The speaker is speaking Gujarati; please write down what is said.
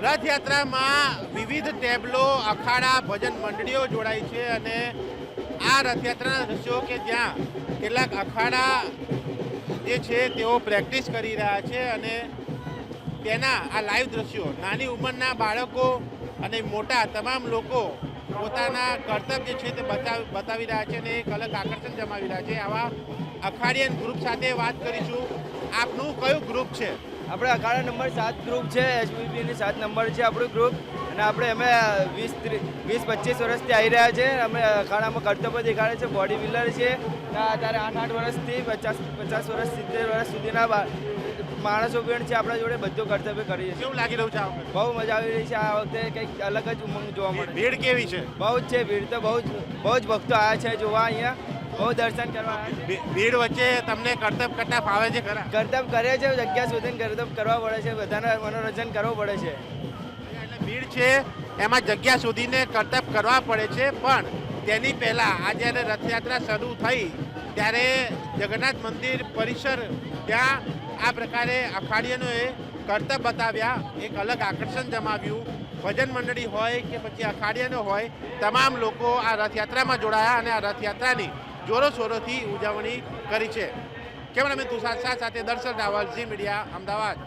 રથયાત્રામાં વિવિધ ટેબલો, અખાડા, ભજન મંડળીઓ જોડાઈ છે અને આ રથયાત્રાના દ્રશ્યો કે જ્યાં કેટલાક અખાડા જે છે તેઓ પ્રેક્ટિસ કરી રહ્યા છે અને તેના આ લાઈવ દ્રશ્યો નાની ઉંમરના બાળકો અને મોટા તમામ લોકો પોતાના કરતબ જે છે તે બતાવી રહ્યા છે અને એક અલગ આકર્ષણ જમાવી રહ્યા છે. આવા અખાડિયન ગ્રુપ સાથે વાત કરીશું. આપનું કયું ગ્રુપ છે? આપણે અખાડા નંબર 7 ગ્રુપ છે. એચપીપીની 7 નંબર છે આપણું ગ્રુપ. અને આપણે અમે 20-25 વર્ષથી આવી રહ્યા છે. અમે અખાડામાં કરતબો દેખાડે છે, બોડી બિલ્ડર છે. અત્યારે 8 વર્ષથી 50 વર્ષ 70 વર્ષ સુધીના માણસો પણ છે આપણા જોડે. બધું કર્તવ્ય કરીએ છીએ. કેવું લાગી રહ્યું છે આ વખતે? બહુ મજા આવી રહી છે. આ વખતે કંઈક અલગ જ ઉમંગ જોવા મળે. ભીડ કેવી છે? બહુ જ છે ભીડ તો. બહુ જ ભક્તો આવ્યા છે જોવા અહીંયા. બહુ દર્શન કરવા આવ્યા છે. ભીડ વચ્ચે તમને કરતબ કરતા ફાવે છે ખરા? કરતબ કરે છે, જગ્યા શોધીને કરતબ કરવા પડે છે. બધાને મનોરંજન કરવું પડે છે. એટલે ભીડ છે એમાં જગ્યા શોધીને કરતબ કરવા પડે છે. પણ તેની પહેલાં આ જ્યારે રથયાત્રા શરૂ થઈ ત્યારે જગન્નાથ મંદિર પરિસર ત્યાં આ પ્રકારે અખાડિયનોએ કરતબ બતાવ્યા, એક અલગ આકર્ષણ જમાવ્યું. ભજન મંડળી હોય કે પછી અખાડિયનો હોય, તમામ લોકો આ રથયાત્રામાં જોડાયા અને આ રથયાત્રાની જોરોશોરોથી ઉજવણી કરી છે. કેમેરામેન તુષાર શાહ સાથે દર્શન રાવલ, ઝી મીડિયા, અમદાવાદ.